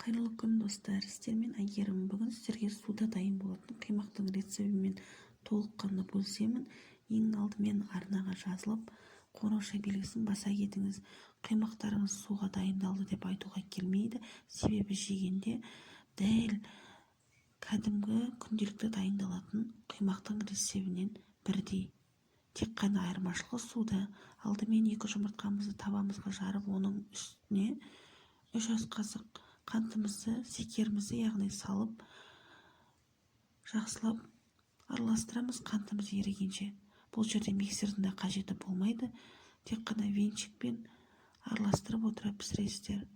Қайырлы күн достар, сіздермен Әйгерім. Бүгін сіздерге суда дайын болатын қимақтың рецебімен толыққанды бөлісемін. Ең алдымен арнаға жазылып, қоңырау белгісін баса кетіңіз. Қимақтарыңыз суға дайындалды деп айтуға келмейді, себебі жегенде дәл кәдімгі күнделікті дайындалатын қимақтың рецебінен бірдей. Тек қана айырмашылығы суда. Алдымен 2 жұмыртқамызды табамызға жарып, оның үстіне 3 ас қасық қантымызды, секерімізді яғни салып, жақсылап араластырамыз қантымыз ерігенше. Бұл жерде миксердің да қажеті болмайды. Тек қана венчикпен араластырып отыра пісіресіздер.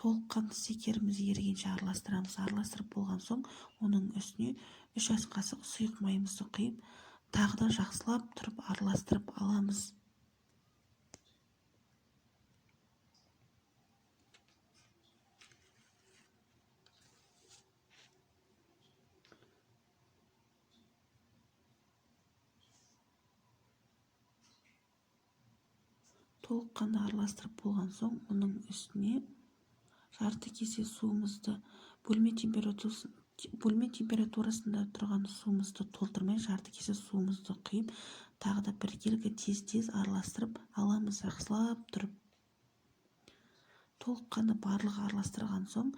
Толыққанды секеріміз ерігенше араластырамыз. Араластырып болған соң, оның үстіне 3 ас қасық сұйық майымызды құйып, тағы да жақсылап тұрып араластырып аламыз. Толыққанды араластырып болған соң, оның үстіне жарты кесе суымызды, бөлме температурасында тұрған суымызды толтырмай, жарты кесе суымызды құйып, тағы да біркелкі тез араластырып аламыз, жақсылап тұрып. Толыққанды барлығы араластырған соң,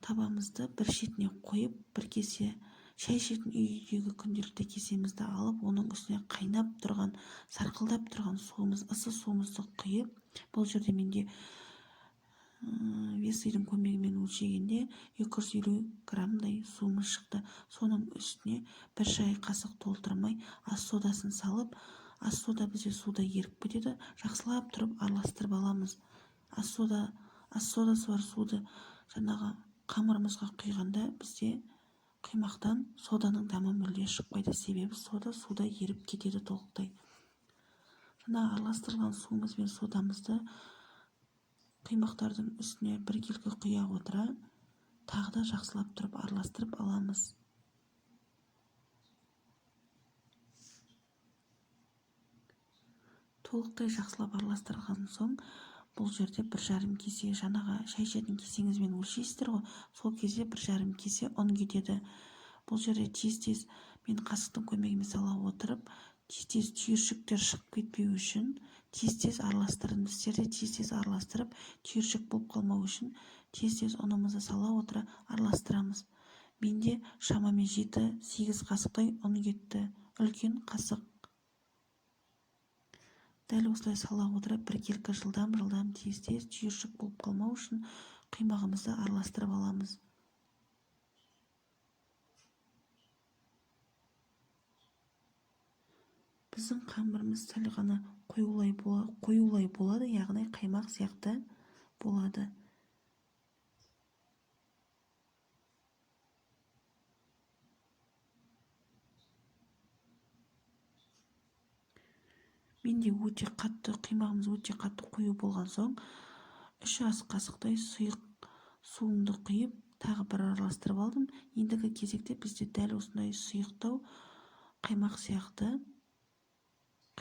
табамызды бір шетіне қойып, бір кесе шай ішетін үйдегі күнделікті кесемізді алып, оның үстіне қайнап тұрған, сарқылдап тұрған ысы суымызды құйып, бұл жерде менде весыйдың көмегімен өлшегенде 250 граммдай суымыз шықты. Соның үстіне бір шай қасық толтырмай ас содасын салып, ас сода бізде суда еріп кетеді, жақсылап тұрып араластырып аламыз. Ас содасы бар суды жаңағы қамырымызға құйғанда бізде қимақтан соданың дәмі мүлде шықпайды, себебі суда еріп кетеді толықтай. Жаңа араластырылған суымыз бен содамызды қимақтардың үстіне біркелкі құя отыра, тағы да жақсылап тұрып араластырып аламыз. Толықтай жақсылап араластырған соң, бұл жерде 1,5 кесе, жаңағы шай ішетін кесеңізбен өлшейсіздер ғой, сол кезде 1,5 кесе ұн кетеді. Бұл жерде тез мен қасықтың көмегімен сала отырып, тез түйіршіктер шығып кетпеу үшін тез араластырдым. Сіздер де тез араластырып, түйіршік болып қалмау үшін тез ұнымызды сала отыра араластырамыз. Менде шамамен 7-8 қасықтай ұн кетті, үлкен қасық. Дәл осылай сала отыра біркелкі жылдам тез түйіршік болып қалмау үшін қимағымызды араластырып аламыз. Біздің қамырымыз сәл ғана қоюлай болады, яғни қаймақ сияқты болады. Менде қимағымыз өте қатты қою болған соң, 3 ас қасықтай сұйық суымды құйып, тағы бір араластырып алдым. Ендігі кезекте бізде дәл осындай сұйықтау қаймақ сияқты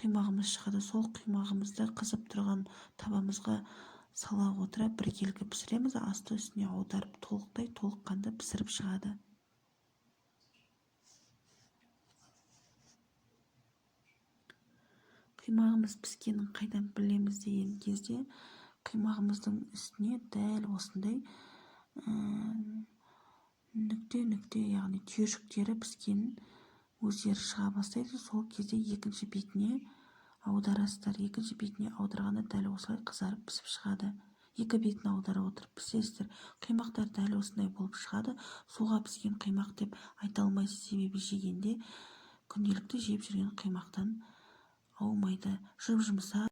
қимағымыз шығады. Сол қимағымызды қызып тұрған табамызға сала отыра біркелкі пісіреміз, асты үстіне аударып толыққанды пісіріп шығады. Қимағымыз піскенін қайдан білеміз деген кезде, қимағымыздың үстіне дәл осындай нүкте, яғни түйіршіктері піскенін өздері шыға бастайды. Сол кезде екінші бетіне аударасыздар. Екінші бетіне аударғанда дәл осылай қызарып пісіп шығады. Екі бетін аударып отырып пісесіздер. Қимақтар дәл осындай болып шығады. Суға піскен қимақ деп айта алмайсыз, себебі жегенде күнделікті жеп жүрген қимақтан аумайды. Жып-жұмсақ